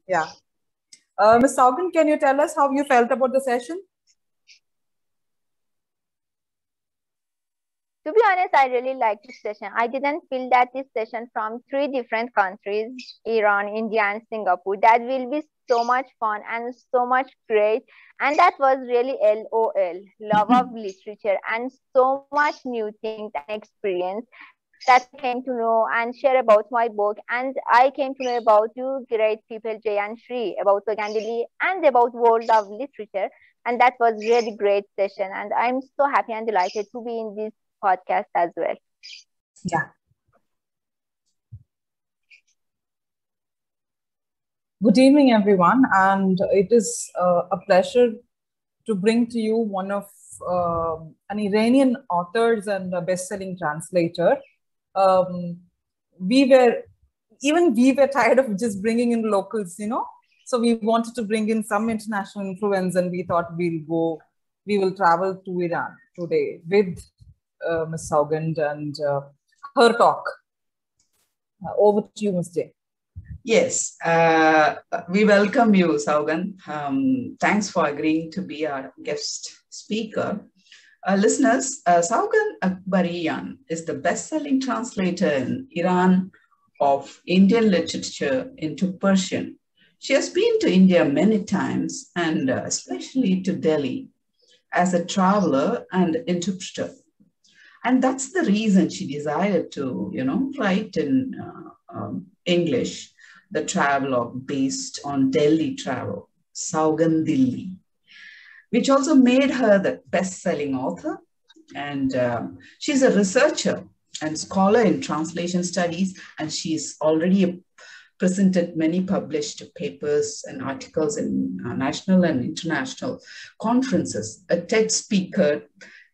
Yeah. Ms. Sougand, can you tell us how you felt about the session? To be honest, I really liked this session. I didn't feel that this session from three different countries, Iran, India, and Singapore, that will be so much fun and so much great. And that was really LOL, love of literature, and so much new things and experience that I came to know and share about my book. And I came to know about you great people, Jay and Shri, about Sogandili and about world of literature. And that was really great session. And I'm so happy and delighted to be in this podcast as well. Yeah. Good evening, everyone. And it is a pleasure to bring to you one of an Iranian authors and a best-selling translator. We were tired of just bringing in locals, So we wanted to bring in some international influence, and we thought we will travel to Iran today with Ms. Sougand and her talk. Over to you, Ms. J. Yes, we welcome you, Sougand. Thanks for agreeing to be our guest speaker. Listeners, Sougand Akbarian is the best-selling translator in Iran of Indian literature into Persian. She has been to India many times, and especially to Delhi, as a traveler and interpreter. And that's the reason she decided to, write in English the travelogue based on Delhi travel, Sougand Dilli, which also made her the best-selling author. And she's a researcher and scholar in translation studies, and she's already presented many published papers and articles in national and international conferences. A TED speaker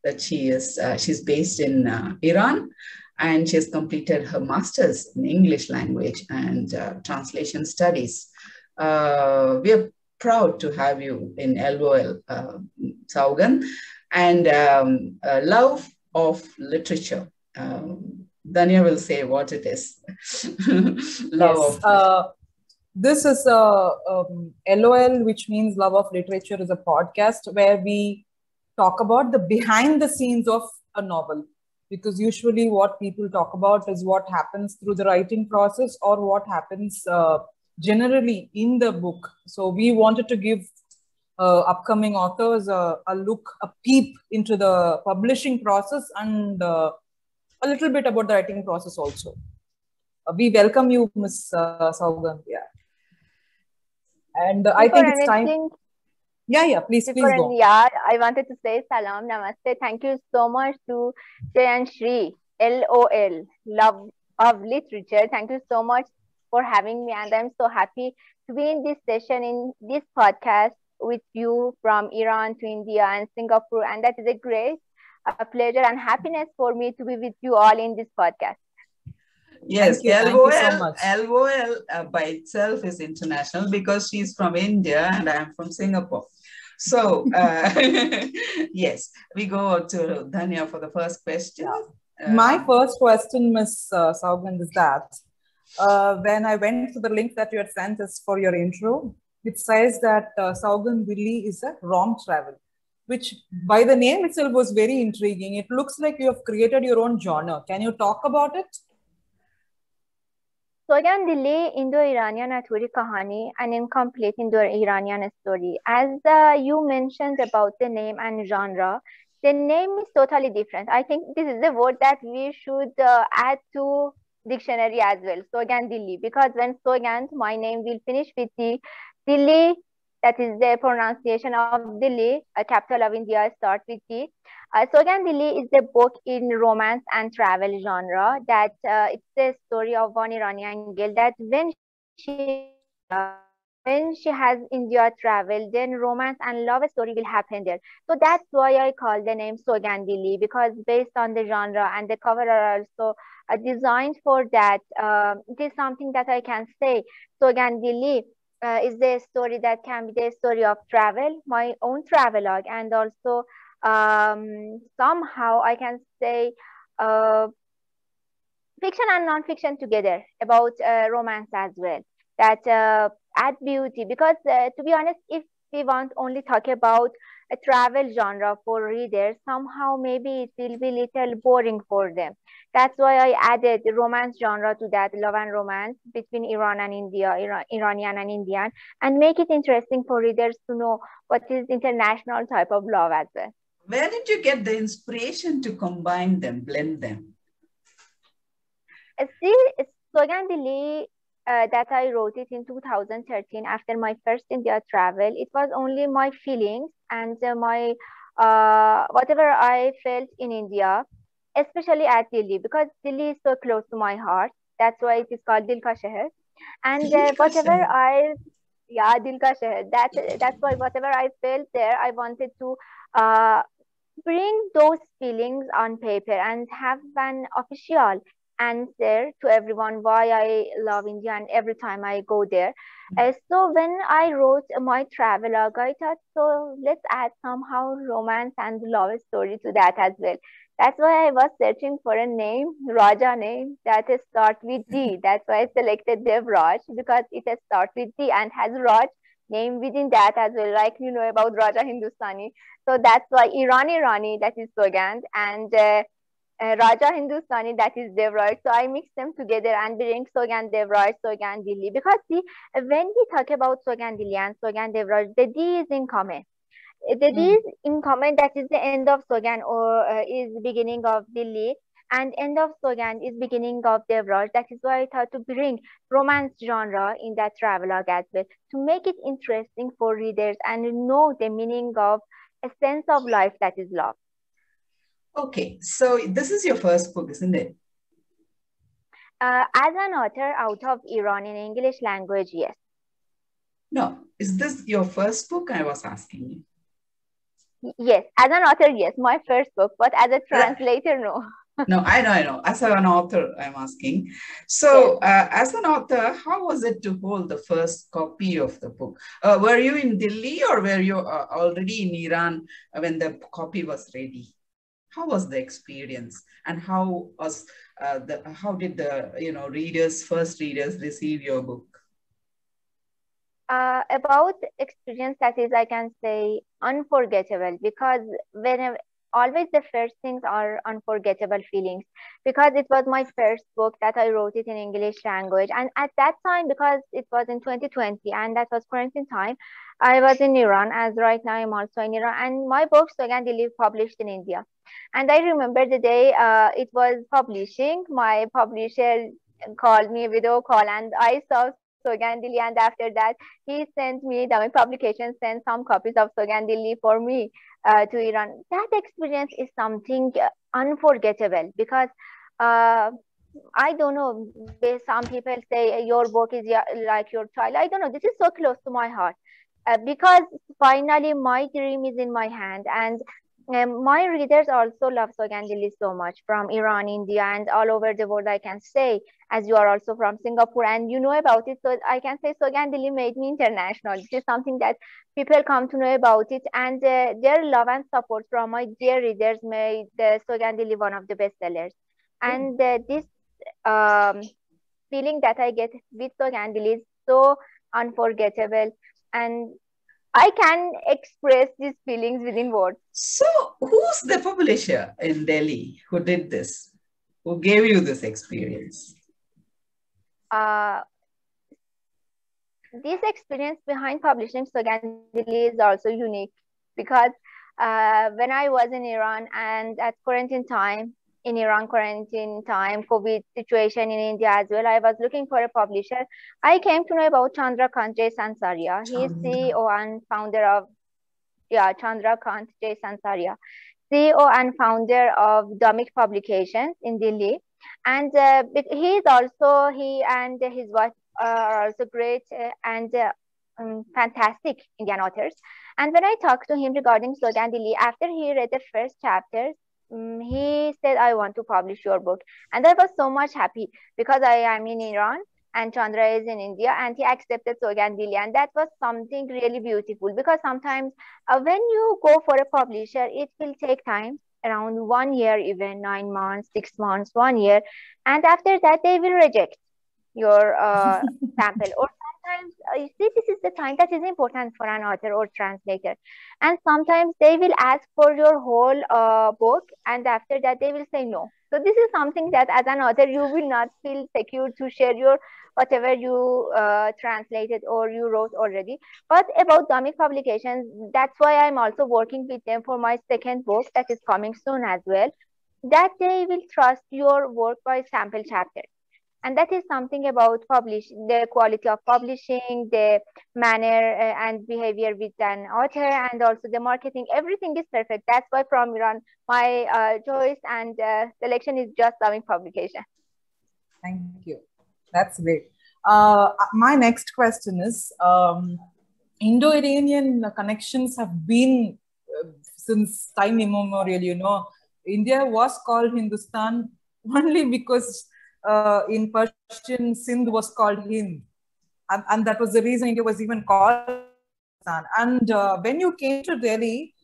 that she's based in Iran, and she has completed her master's in English language and translation studies. We are proud to have you in LOL, Sougand, and love of literature. Dania will say what it is. Love of this is LOL, which means Love of Literature, is a podcast where we talk about the behind the scenes of a novel. Because usually what people talk about is what happens through the writing process or what happens generally in the book. So we wanted to give upcoming authors a peep into the publishing process and a little bit about the writing process also. We welcome you, Ms. Sougand. Yeah. And I think it's time. Yeah, please go. Yeah, I wanted to say salam, namaste. Thank you so much to Jay and Shri, LOL, love of literature. Thank you so much for having me, and I'm so happy to be in this session, in this podcast with you from Iran to India and Singapore, and that is a great pleasure and happiness for me to be with you all in this podcast. Yes, LOL by itself is international because she's from India and I'm from Singapore. So, yes, we go to Dhanya for the first question. My first question, Ms. Sougand, is that when I went to the link that you had sent us for your intro, it says that Sougand Dilli is a wrong travel, which by the name itself was very intriguing. It looks like you have created your own genre. Can you talk about it? Sougand Dilli, Indo-Iranian Aturi Kahani, an incomplete Indo-Iranian story. As you mentioned about the name and genre, the name is totally different. I think this is the word that we should add to dictionary as well, Sougand Dilli, because when Sougand, my name will finish with the Dilli, that is the pronunciation of Delhi, a capital of India, start with D. Sougand Dilli is a book in romance and travel genre that it's the story of one Iranian girl that when she has India travel, then romance and love story will happen there. So that's why I call the name Sougand Dilli, because based on the genre and the cover are also designed for that. It is something that I can say. Sougand Dilli is the story that can be the story of travel, my own travelogue, and also somehow I can say fiction and non-fiction together about romance as well. that add beauty. Because to be honest, if we want only talk about a travel genre for readers, somehow maybe it will be little boring for them. That's why I added the romance genre to that, love and romance between Iran and India, Iranian and Indian, and make it interesting for readers to know what is international type of love as well. Where did you get the inspiration to combine them, blend them? See, Sougand that I wrote it in 2013 after my first India travel. It was only my feelings and my whatever I felt in India, especially at Delhi, because Delhi is so close to my heart. That's why it is called Dil Ka Sheher. And whatever I, yeah, Dil Ka Sheher. That's why whatever I felt there, I wanted to bring those feelings on paper and have an official answer to everyone why I love India and every time I go there. So when I wrote my travelogue, I thought, so let's add somehow romance and love story to that as well. That's why I was searching for a name, Raja name that starts with D. That's why I selected Devraj because it has start with D and has Raj name within that as well, like you know about Raja Hindustani. So that's why Irani Rani, that is Sougand, and Raja Hindustani, that is Devraj. So I mix them together and bring Sougand Devraj, Sougand Delhi. Because see, when we talk about Sougand Delhi and Sougand Devraj, the D is in common. The D is in common, that is the end of Sougand or is beginning of Delhi. And end of Sougand is beginning of Devraj. That is why I thought to bring romance genre in that travelogue as well, to make it interesting for readers and know the meaning of a sense of life that is love. Okay, so this is your first book, isn't it? As an author out of Iran in English language, yes. No, is this your first book? I was asking you. Yes, as an author, yes, my first book, but as a translator, no. No, I know. As an author, I'm asking. So, yes. As an author, how was it to hold the first copy of the book? Were you in Delhi or were you already in Iran when the copy was ready? How was the experience, and how was how did the first readers receive your book? About experience, that is, I can say unforgettable, because whenever always the first things are unforgettable feelings, because it was my first book that I wrote it in English language, and at that time, because it was in 2020 and that was quarantine time, I was in Iran, as right now I'm also in Iran, and my book Sougand published in India. And I remember the day it was publishing, my publisher called me video call, and I saw Sougand, and after that he sent me the publication, sent some copies of Sougand for me to Iran. That experience is something unforgettable, because I don't know, some people say your book is like your child. I don't know, this is so close to my heart because finally my dream is in my hand, and my readers also love Sougand so much, from Iran, India, and all over the world, I can say, as you are also from Singapore and you know about it. So I can say Sougand made me international. This is something that people come to know about it, and their love and support from my dear readers made Sougand one of the best sellers. And this feeling that I get with Sougand is so unforgettable, and I can express these feelings within words. So, who's the publisher in Delhi who did this? Who gave you this experience? This experience behind publishing Sougand is also unique, because when I was in Iran and at quarantine time, in Iran quarantine time, COVID situation in India as well, I was looking for a publisher. I came to know about Chandrakant J. Sansaria. He is CEO and founder of, Chandrakant J. Sansaria, CEO and founder of Damik Publications in Delhi. And he and his wife are also great and fantastic Indian authors. And when I talked to him regarding Sougand, after he read the first chapters, he said, I want to publish your book. And I was so much happy, because I am in Iran and Chandra is in India, and he accepted Sougand. And that was something really beautiful, because sometimes when you go for a publisher, it will take time, around 1 year, even 9 months, 6 months, 1 year. And after that, they will reject your sample, or sometimes you see, this is the time that is important for an author or translator, and sometimes they will ask for your whole book, and after that they will say no. So this is something that as an author you will not feel secure to share your whatever you translated or you wrote already. But about Dhamik Publications, that's why I'm also working with them for my second book that is coming soon as well, that they will trust your work by sample chapters. And that is something about the quality of publishing, the manner and behavior with an author, and also the marketing. Everything is perfect. That's why from Iran, my choice and selection is just Dhamik Publication. Thank you. That's great. My next question is, Indo-Iranian connections have been since time immemorial. India was called Hindustan only because in Persian, Sindh was called Hind. And that was the reason India was even called Hindustan. And when you came to Delhi,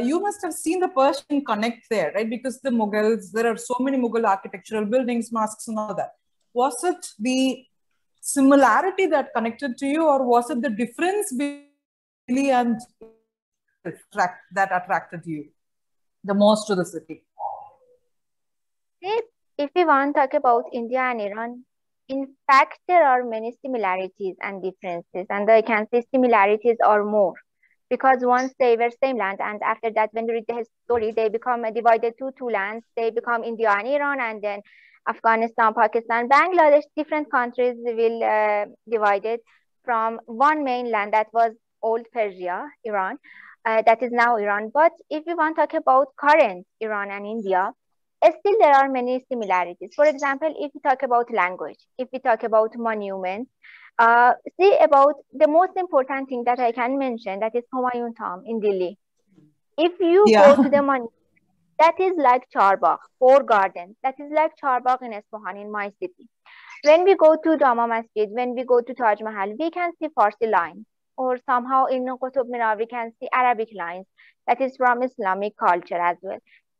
you must have seen the Persian connect there, right? Because the Mughals, there are so many Mughal architectural buildings, mosques and all that. Was it the similarity that connected to you, or was it the difference between Delhi and that attracted you the most to the city? If we want to talk about India and Iran, in fact, there are many similarities and differences, and I can say similarities are more, because once they were same land, and after that, when you read the story, they become divided to two lands. They become India and Iran, and then Afghanistan, Pakistan, Bangladesh, different countries will divided from one mainland that was old Persia, Iran, that is now Iran. But if we want to talk about current Iran and India, still there are many similarities. For example, if we talk about language, if we talk about monuments, see about the most important thing that I can mention, that is Humayun Tomb in Delhi. If you go to the monument, that is like Charbagh, four gardens. That is like Charbagh in Isfahan in my city. When we go to Jama Masjid, when we go to Taj Mahal, we can see Farsi lines, or somehow in Qutub Minar we can see Arabic lines. That is from Islamic culture as well.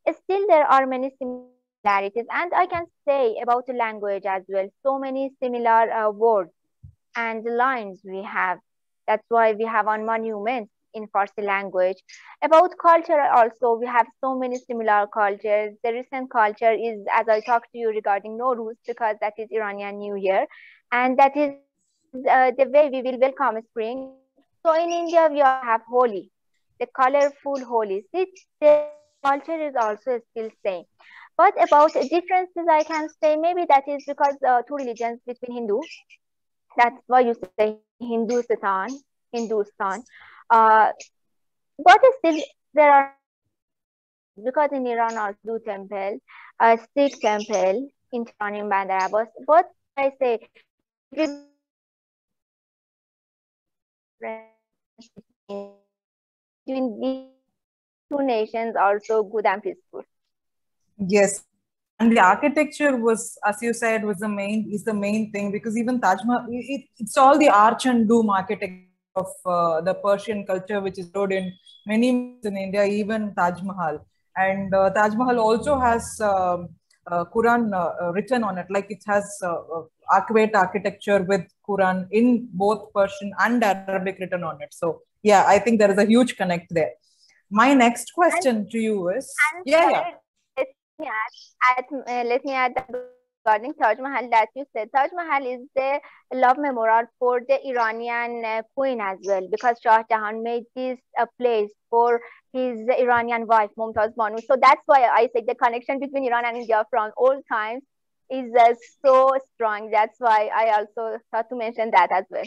Still, there are many similarities, and I can say about the language as well. So many similar words and lines we have. That's why we have on monuments in Farsi language. About culture also, we have so many similar cultures. The recent culture is, as I talked to you regarding Nowruz, because that is Iranian New Year, and that is the way we will welcome spring. So in India, we also have Holi, the colorful Holi. See, the culture is also still same. But about differences, I can say maybe that is because two religions between Hindu. That's why you say Hindustan. But still, there are, because in Iran also do temple, Sikh temple in Tehran, in Bandar Abbas. But I say between these two nations also good and peaceful. Yes. And the architecture was, as you said, is the main thing, because even Taj Mahal, it's all the arch and dome architecture of the Persian culture, which is stored in many in India, even Taj Mahal. And Taj Mahal also has Quran written on it, like it has archway architecture with Quran in both Persian and Arabic written on it. So yeah, I think there is a huge connect there. My next question to you is, let me add that regarding Taj Mahal that you said. Taj Mahal is the love memorial for the Iranian queen as well, because Shah Jahan made this a place for his Iranian wife Mumtaz Banu. So that's why I say the connection between Iran and India from old times is so strong. That's why I also thought to mention that as well.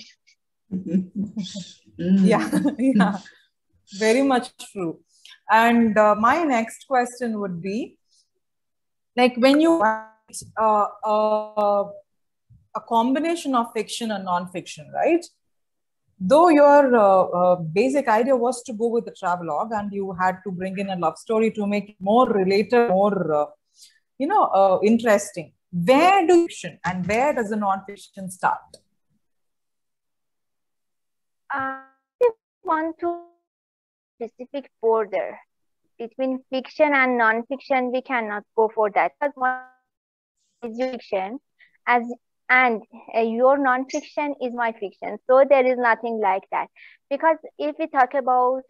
Yeah, very much true. And my next question would be, like, when you write a combination of fiction and non-fiction, right? Though your basic idea was to go with the travelogue, and you had to bring in a love story to make it more relatable, more, interesting. Where do fiction and where does the non-fiction start? I want to specific border between fiction and non-fiction. We cannot go for that, because one is fiction, as and your non-fiction is my fiction. So there is nothing like that. Because if we talk about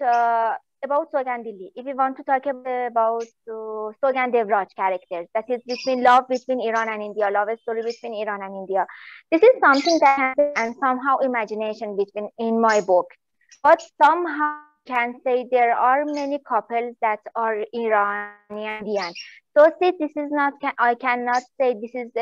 Sogandili, if we want to talk about Sogand Devraj characters, that is between love between Iran and India, love story between Iran and India, this is something that can say, and somehow imagination between in my book. But somehow I can say there are many couples that are Iranian Indian. So see, this is not, I cannot say this is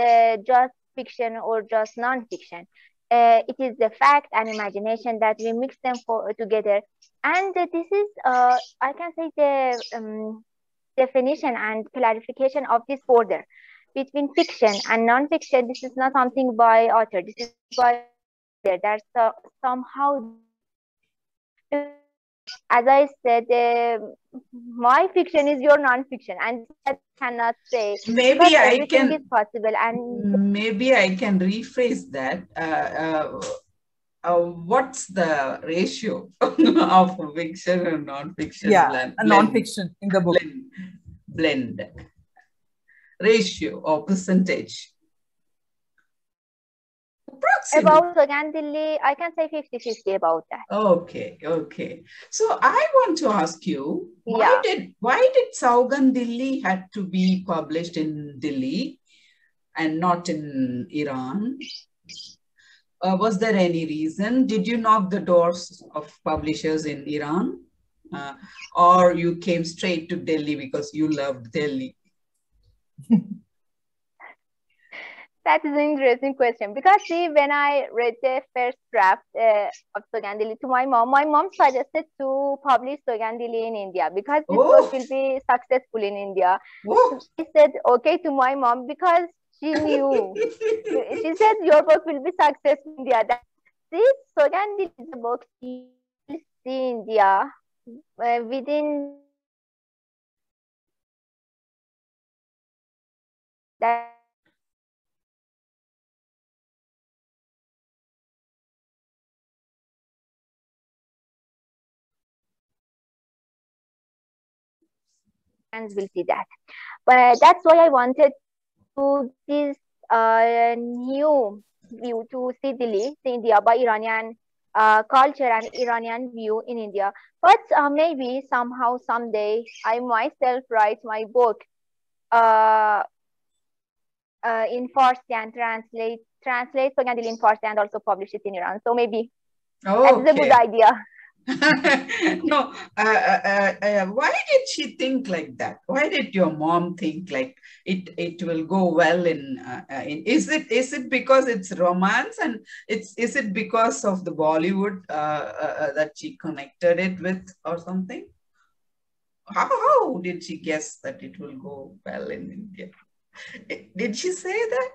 just fiction or just non-fiction. It is the fact and imagination that we mix them together. And this is, I can say, the definition and clarification of this border between fiction and non-fiction. This is not something by author. This is by reader. That's somehow, as I said, my fiction is your non-fiction, and that cannot say. Maybe I can. Is possible, and maybe I can rephrase that. What's the ratio of fiction and non-fiction? Yeah, non-fiction in the book. Blend. Ratio or percentage. About Sogandili, I can say 50-50 about that. Okay. So I want to ask you, why did Saugandili had to be published in Delhi and not in Iran? Was there any reason? Did you knock the doors of publishers in Iran? Or you came straight to Delhi because you loved Delhi? That is an interesting question, because see, when I read the first draft of Sogandili to my mom suggested to publish Sogandili in India because this book will be successful in India. She said okay to my mom because she knew. She said your book will be successful in India. See, Sogandili is a book you will see India within that. Will see that, but that's why I wanted to this new view to see Delhi, see India by Iranian culture and Iranian view in India. But maybe somehow someday I myself write my book in Farsi and translate Sogandili in Farsi and also publish it in Iran. So maybe that's a good idea. No, why did she think like that? Why did your mom think like it will go well in is it because it's romance, and is it because of the Bollywood that she connected it with or something? How did she guess that it will go well in India? Did she say that?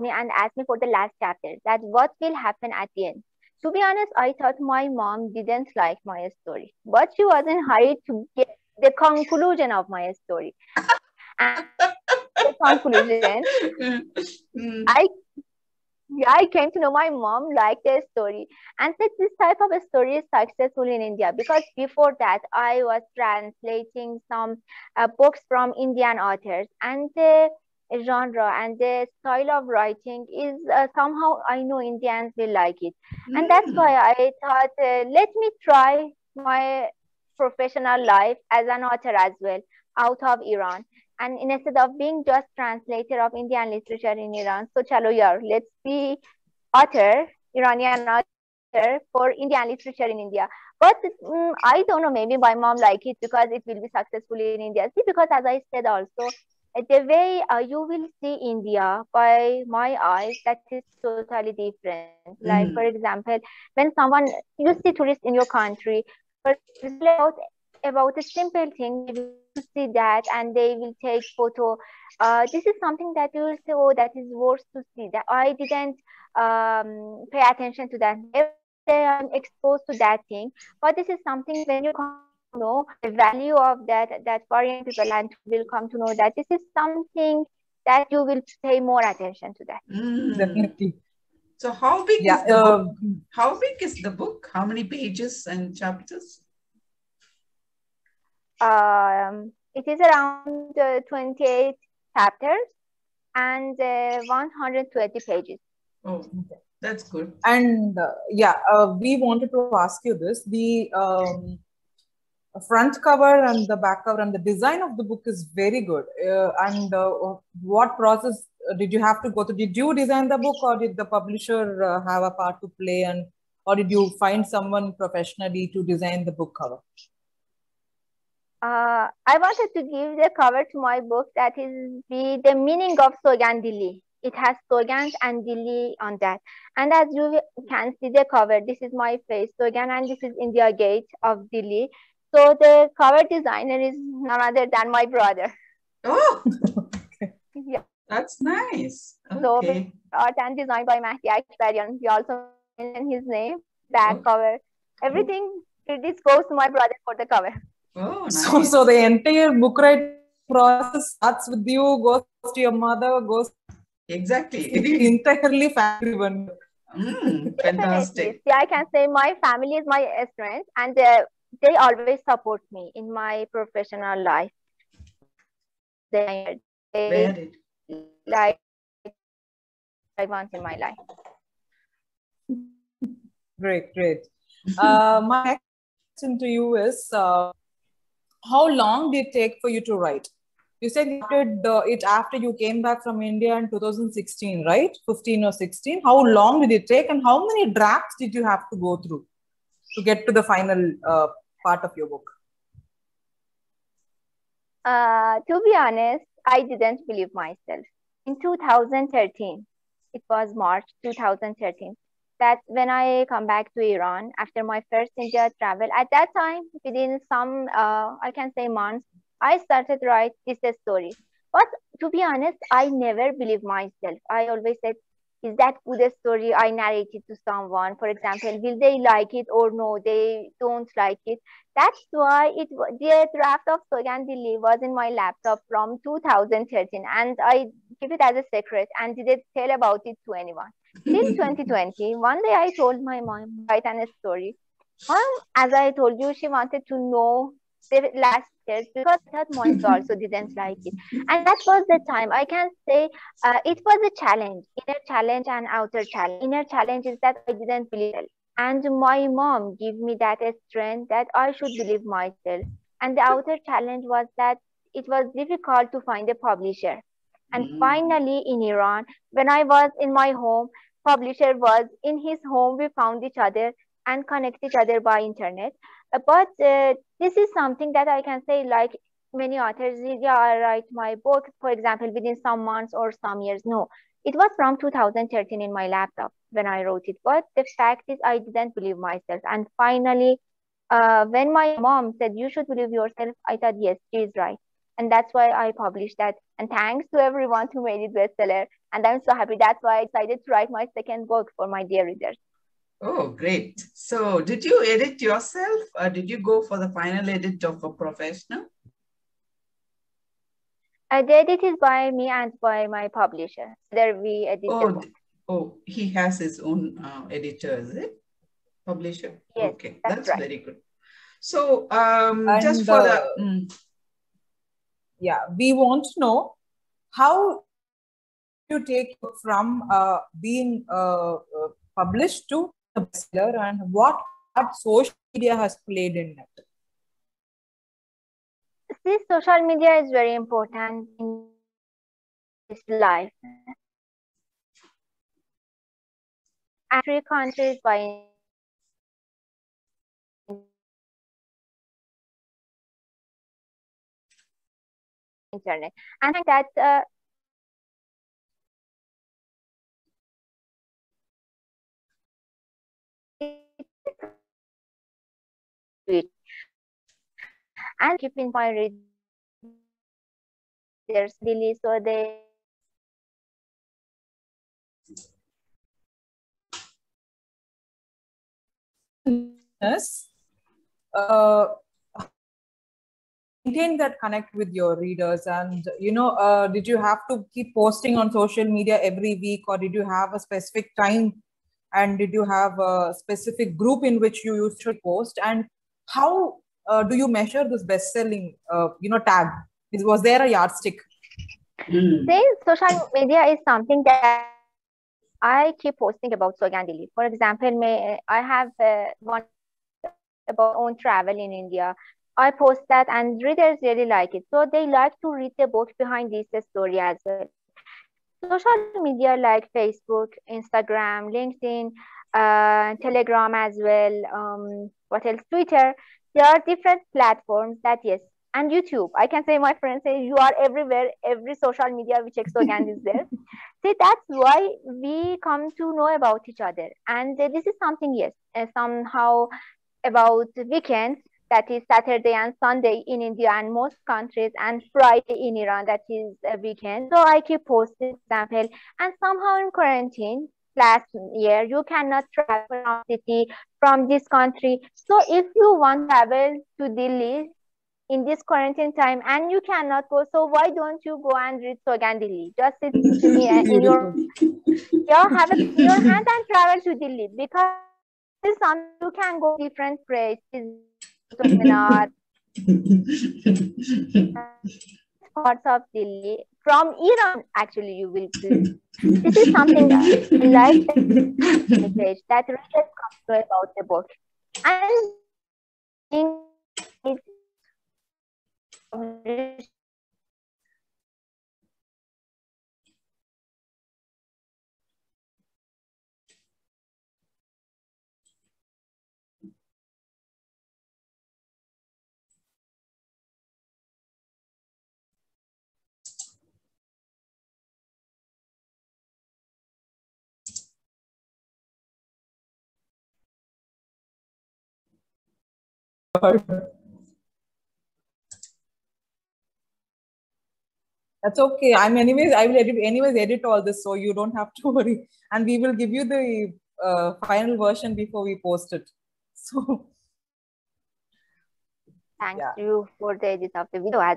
Me and asked me for the last chapter, that what will happen at the end. To be honest, I thought my mom didn't like my story, but she wasn't hurried to get the conclusion of my story. And the conclusion, I came to know my mom liked the story and said this type of a story is successful in India, because before that I was translating some books from Indian authors, and the genre and the style of writing is somehow I know Indians will like it. And that's why I thought, let me try my professional life as an author as well out of Iran. And instead of being just translator of Indian literature in Iran, so chalo yaar, let's be author, Iranian author for Indian literature in India. But I don't know, maybe my mom like it because it will be successful in India. See, because as I said also, the way you will see India by my eyes, that is totally different. Like, for example, when someone, you see tourists in your country, for example, about a simple thing, they will see that and they will take photo. This is something that you will say, oh, that is worth to see. That I didn't pay attention to that. Every day I'm exposed to that thing. But this is something when you come to know the value of that foreign people and will come to know that this is something that you will pay more attention to that. Definitely. So how big is the book? How big is the book? How many pages and chapters? It is around 28 chapters and 120 pages. Oh, that's good. And we wanted to ask you this. The front cover and the back cover and the design of the book is very good. What process did you have to go through? Did you design the book, or did the publisher have a part to play, or did you find someone professionally to design the book cover? I wanted to give the cover to my book that is the meaning of Sougand Delhi. It has Sougand and Delhi on that. And as you can see the cover, this is my face, Sougand, and this is India Gate of Delhi. So the cover designer is none other than my brother. Oh, okay. Yeah. That's nice. Okay. So art and design by Akbarian. We also mention his name, back cover, everything. This goes to my brother for the cover. Oh, nice. So the entire book writing process starts with you, goes to your mother, goes exactly entirely family driven. Fantastic. Yeah, I can say my family is my strength, and they always support me in my professional life. They like I want in my life. Great. My next question to you is, how long did it take for you to write? You said you started it after you came back from India in 2016, right? 15 or 16. How long did it take, and how many drafts did you have to go through to get to the final part of your book? To be honest, I didn't believe myself. In 2013, it was March 2013, that when I come back to Iran after my first India travel, at that time, within some, I can say months, I started write this story. But to be honest, I never believed myself. I always said, is that good story I narrated to someone? For example, will they like it or no, they don't like it? That's why the draft of Sougand Delhi was in my laptop from 2013, and I keep it as a secret and didn't tell about it to anyone. Till 2020, one day I told my mom, write a story. As I told you, she wanted to know the last year because I thought mom also didn't like it. And that was the time. I can say it was a challenge, inner challenge and outer challenge. Inner challenge is that I didn't believe it. And my mom gave me that strength that I should believe myself. And the outer challenge was that it was difficult to find a publisher. And finally in Iran, when I was in my home, publisher was in his home. We found each other and connect each other by internet. But this is something that I can say, like many authors, yeah, I write my book, for example, within some months or some years. No, it was from 2013 in my laptop when I wrote it. But the fact is, I didn't believe myself. And finally, when my mom said, you should believe yourself, I thought, yes, she is right. And that's why I published that. And thanks to everyone who made it bestseller. And I'm so happy. That's why I decided to write my second book for my dear readers. Oh, great. So did you edit yourself, or did you go for the final edit of a professional? The edit is by me and by my publisher. There we edit the book. Oh, he has his own editor, is it? Publisher? Yes, okay, that's right. Very good. So just for the... Yeah, we want to know how you take from being published to a bestseller, and what part social media has played in it. See, social media is very important in this life. And 3 countries by internet. And I think that and keep in my readers daily, so they maintain that connect with your readers. And did you have to keep posting on social media every week, or did you have a specific time, and did you have a specific group in which you used to post? And how do you measure this best-selling, tag? Was there a yardstick? Say social media is something that I keep posting about Sougand. For example, I have one about own travel in India. I post that and readers really like it. So they like to read the book behind this story as well. Social media like Facebook, Instagram, LinkedIn, Telegram as well, what else? Twitter. There are different platforms that, yes, and YouTube. I can say my friends say you are everywhere, every social media which Sougand is there. See, that's why we come to know about each other. And this is something, yes, somehow about weekends, that is Saturday and Sunday in India and most countries, and Friday in Iran, that is a weekend. So I keep posting, example, and somehow in quarantine last year, you cannot travel from city, from this country. So if you want to travel to Delhi in this quarantine time and you cannot go, so why don't you go and read Sougand Delhi? Just sit in your have it in your hand and travel to Delhi, because this is something you can go different places, seminar, parts of Delhi. From Iran, actually, you will see. This is something I like the page that readers come to know about the book. And it's published. That's okay. I will edit all this, so you don't have to worry. And we will give you the final version before we post it. So thanks to you for the edit of the video.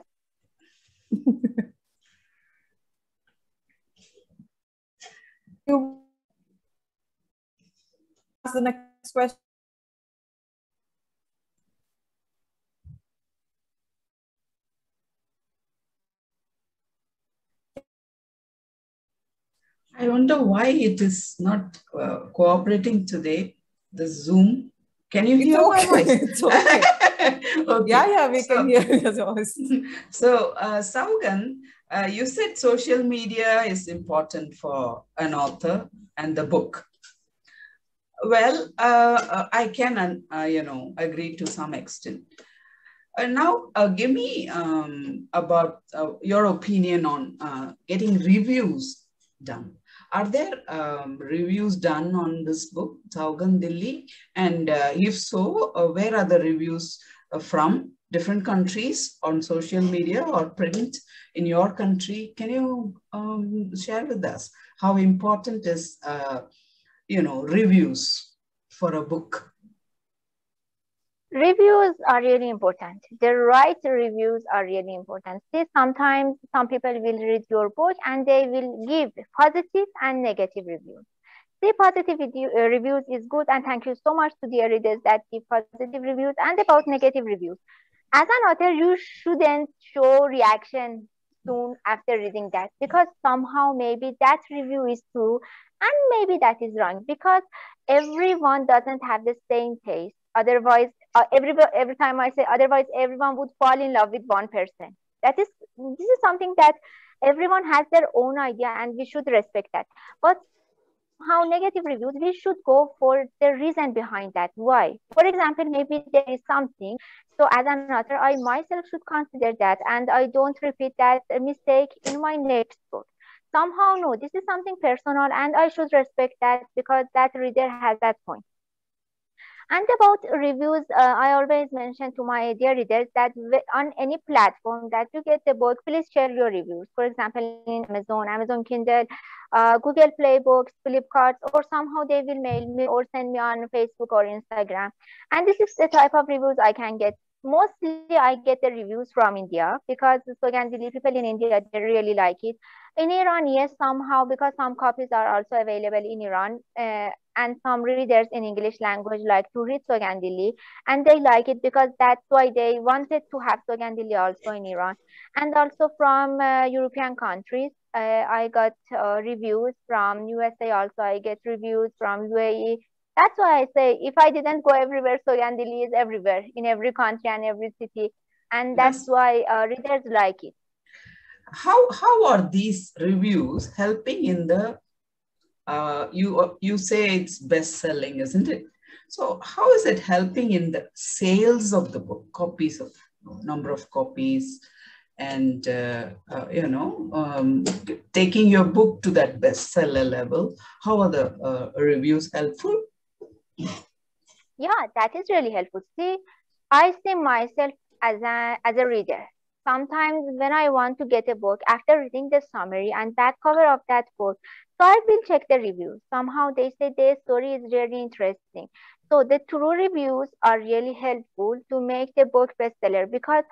You ask the next question. I wonder why it is not cooperating today, the Zoom. Can you hear my voice? It's okay. Okay. Yeah, we can hear your voice. So, Sougand, you said social media is important for an author and the book. Well, I can, agree to some extent. Now, give me about your opinion on getting reviews done. Are there reviews done on this book, Sougand Delhi? And if so, where are the reviews from? Different countries on social media or print in your country? Can you share with us how important is, reviews for a book? Reviews are really important. The right reviews are really important. See, sometimes some people will read your book and they will give positive and negative reviews. See, positive reviews is good, and thank you so much to the readers that give positive reviews. And about negative reviews, as an author, you shouldn't show reaction soon after reading that, because somehow maybe that review is true and maybe that is wrong, because everyone doesn't have the same taste. Otherwise, every time I say otherwise, everyone would fall in love with one person. This is something that everyone has their own idea and we should respect that. But how negative reviews, we should go for the reason behind that. Why? For example, maybe there is something. So as an author, I myself should consider that and I don't repeat that mistake in my next book. Somehow, no, this is something personal and I should respect that because that reader has that point. And about reviews, I always mention to my dear readers that on any platform that you get the book, please share your reviews. For example, in Amazon Kindle, Google Play Books, Flipkart, or somehow they will mail me or send me on Facebook or Instagram. And this is the type of reviews I can get. mostly I get the reviews from India because the Sogandili people in India, they really like it. In Iran, yes, somehow, because some copies are also available in Iran, and some readers in English language like to read Sogandili, and they like it because that's why they wanted to have Sogandili also in Iran. And also from European countries, I got reviews from USA also. I get reviews from UAE. That's why I say if I didn't go everywhere, Sogandili is everywhere in every country and every city, and that's Yes. why readers like it. How are these reviews helping in the you say it's best selling, isn't it? So how is it helping in the sales of the book, copies of number of copies, and taking your book to that bestseller level? How are the reviews helpful? Yeah, that is really helpful. See, I see myself as a reader. Sometimes when I want to get a book, after reading the summary and back cover of that book, so I will check the reviews. Somehow they say their story is really interesting. So the true reviews are really helpful to make the book bestseller because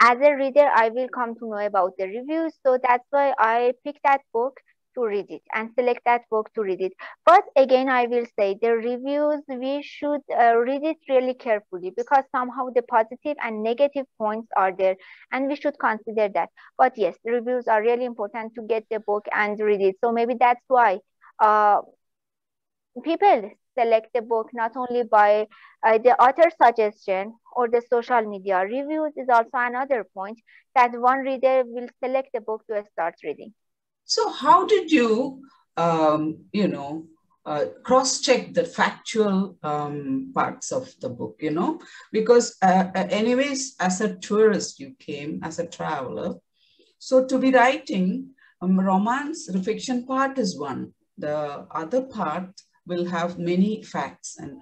as a reader, I will come to know about the reviews. So that's why I pick that book to read it and select that book to read it. But again, I will say the reviews, we should read it really carefully because somehow the positive and negative points are there and we should consider that. But yes, the reviews are really important to get the book and read it. So maybe that's why uh, people select the book not only by the author suggestion or the social media. Reviews is also another point that one reader will select the book to start reading. So how did you, cross-check the factual parts of the book, because anyways, as a tourist, you came as a traveler. So to be writing, romance, the fiction part is one. The other part will have many facts. And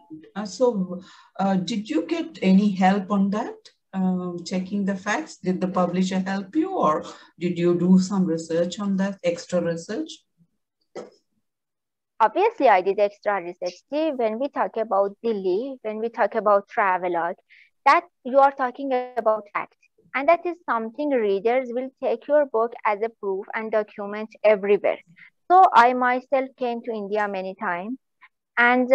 did you get any help on that? Checking the facts? Did the publisher help you, or did you do some research on that, extra research? Obviously, I did extra research. See, when we talk about Delhi, when we talk about travelogue, that you are talking about fact. And that is something readers will take your book as a proof and document everywhere. So I myself came to India many times. And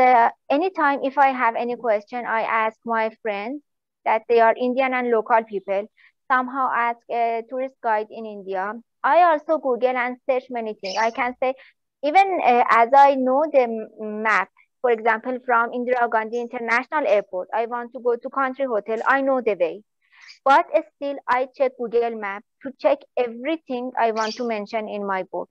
anytime if I have any question, I ask my friends that they are Indian and local people. Somehow ask a tourist guide in India. I also Google and search many things. I can say even as I know the map, for example, from Indira Gandhi International Airport, I want to go to country hotel. I know the way, but still I check Google Map to check everything I want to mention in my book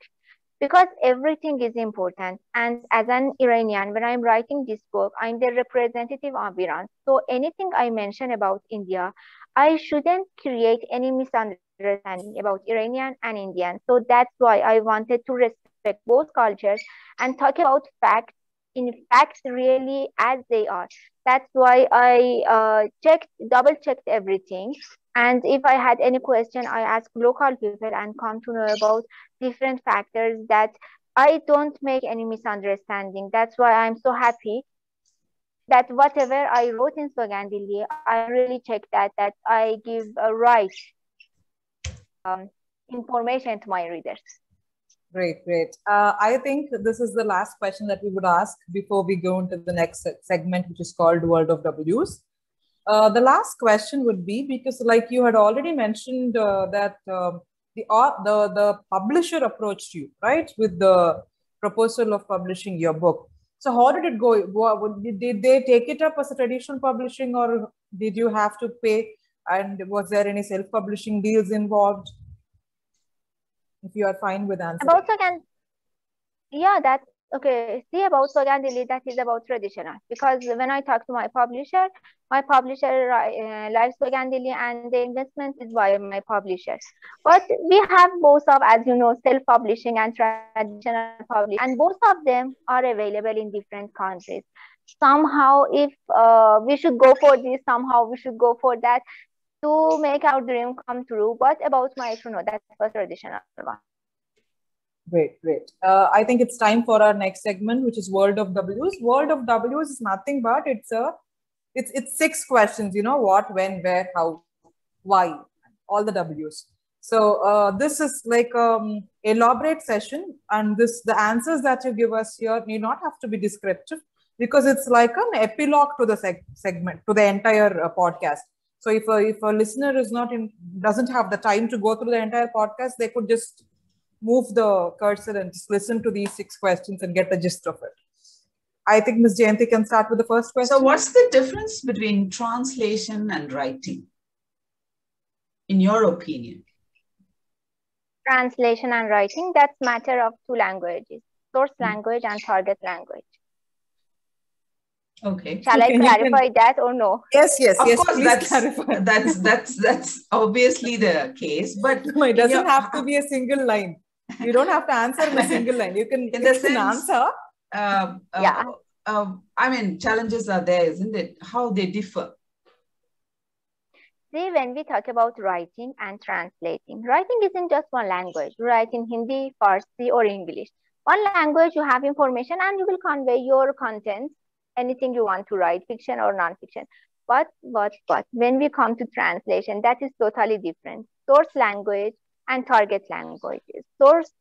because everything is important. And as an Iranian, when I'm writing this book, I'm the representative of Iran. So anything I mention about India, I shouldn't create any misunderstanding about Iranian and Indian. So that's why I wanted to respect both cultures and talk about facts in facts really as they are. That's why I double checked everything. And if I had any question, I ask local people and come to know about different factors that I don't make any misunderstanding. That's why I'm so happy that whatever I wrote in Sogandili, I really check that I give a right information to my readers. Great, great. I think this is the last question that we would ask before we go into the next segment, which is called World of W's. The last question would be, because like you had already mentioned that the publisher approached you, right, with the proposal of publishing your book. So how did it go? Did they take it up as a traditional publishing, or did you have to pay? And was there any self-publishing deals involved? If you are fine with answering. About Sogandili, yeah, that's okay. See, about Sogandili, that is about traditional. Because when I talk to my publisher lives Sogandili and the investment is by my publisher. But we have both of, as you know, self-publishing and traditional publishing, and both of them are available in different countries. Somehow, if we should go for this, somehow we should go for that to make our dream come true. But about my no, that was traditional one. Great, great. I think it's time for our next segment, which is World of W's. World of W's is nothing but it's a it's 6 questions, what, when, where, how, why, all the W's. So this is like elaborate session, and the answers that you give us here need not have to be descriptive, because it's like an epilogue to the segment, to the entire podcast. So if a listener doesn't have the time to go through the entire podcast, they could just move the cursor and just listen to these 6 questions and get the gist of it. I think Ms. Jayanti can start with the first question. So what's the difference between translation and writing, in your opinion? Translation and writing, that's matter of 2 languages, source language and target language. Okay. Shall I clarify that or no? Yes. Of course, please clarify. That's obviously the case, but no, it doesn't have to be a single line. You don't have to answer in a single line. You can answer. I mean, challenges are there, isn't it? How they differ. See, when we talk about writing and translating, writing isn't just one language. You write in Hindi, Farsi, or English. One language, you have information and you will convey your content, anything you want to write, fiction or non-fiction. But when we come to translation, that is totally different. Source language and target languages. Source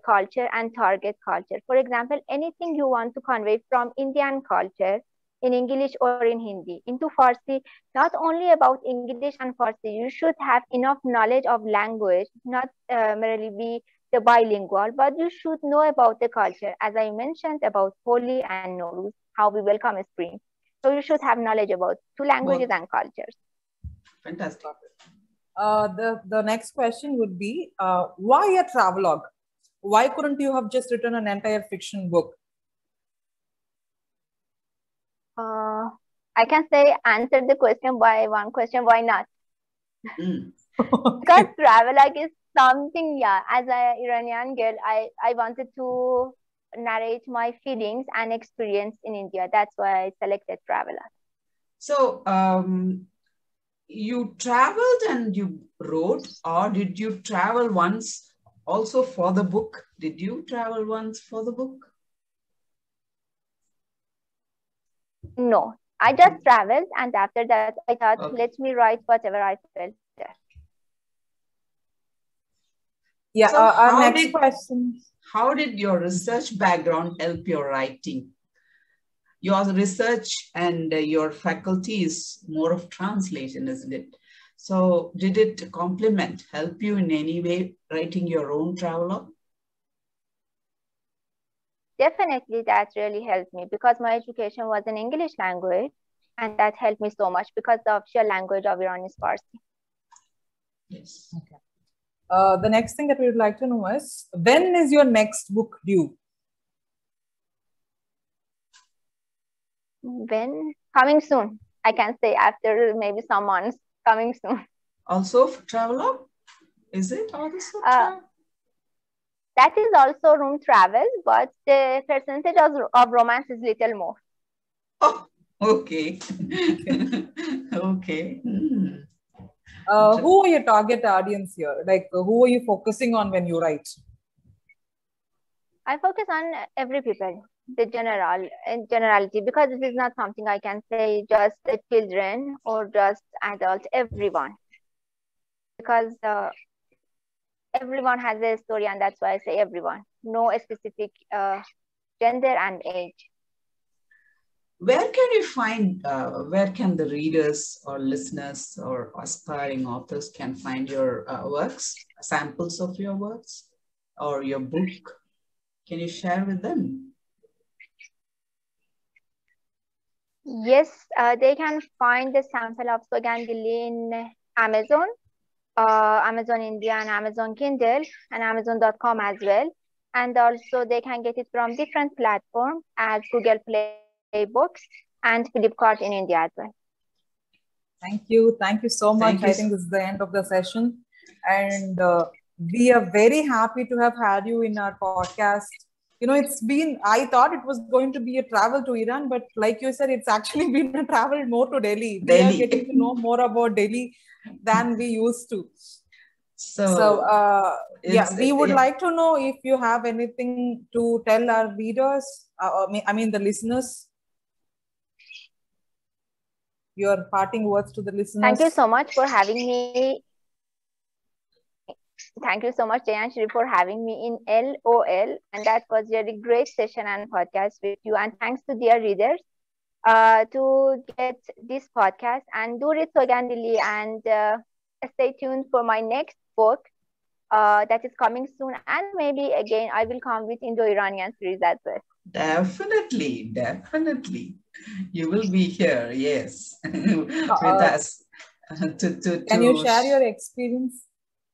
culture and target culture. For example, anything you want to convey from Indian culture in English or in Hindi into Farsi, not only about English and Farsi, you should have enough knowledge of language, not merely be the bilingual, but you should know about the culture. As I mentioned about Holi and Nowruz, how we welcome spring. So you should have knowledge about 2 languages and cultures. Fantastic. The next question would be, why a travelogue? Why couldn't you have just written an entire fiction book? I can say answer the question by one question, why not? Because travelogue is something, as an Iranian girl, I wanted to narrate my feelings and experience in India. That's why I selected travelogue. So you traveled and you wrote, or did you travel once also for the book? Did you travel once for the book? No, I just traveled, and after that I thought, let me write whatever I felt there. Yeah, so our next question. How did your research background help your writing? Your research and your faculty is more of translation, isn't it? So did it help you in any way writing your own travelogue? Definitely, that really helped me because my education was in English language, and that helped me so much because the official language of Iran is Farsi. Yes. Okay. The next thing that we would like to know is, when is your next book due? When? Coming soon. I can say after maybe some months, coming soon. Also for travelogue? Is it also that is also room travel, but the percentage of romance is little more. Oh, okay. Okay. Who are your target audience here? Like, who are you focusing on when you write? I focus on every people, the generality, because this is not something I can say just the children or just adults, everyone. Because everyone has a story, and that's why I say everyone. No specific gender and age. Where can you find, where can the readers or listeners or aspiring authors can find your works, samples of your works or your book? Can you share with them? Yes, they can find the sample of Sougand in Amazon, Amazon India and Amazon Kindle and Amazon.com as well. And also they can get it from different platforms as Google Play Books and Flipkart in India as well. Thank you. Thank you so much. I think this is the end of the session. And we are very happy to have had you in our podcast. You know, I thought it was going to be a travel to Iran, but like you said, it's actually been a travel more to Delhi. We are getting to know more about Delhi than we used to. So we would like to know if you have anything to tell our readers, I mean the listeners. your parting words to the listeners. Thank you so much for having me. Thank you so much, Jayanshri, for having me in LOL. And that was really great session and podcast with you. And thanks to dear readers to get this podcast, and do read Sougandili, and stay tuned for my next book that is coming soon. And maybe again, I will come with Indo-Iranian series as well. Definitely. You will be here, yes, with us. Can you share your experience?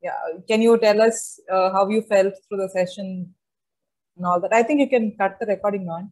Yeah, can you tell us how you felt through the session and all that? I think you can cut the recording now.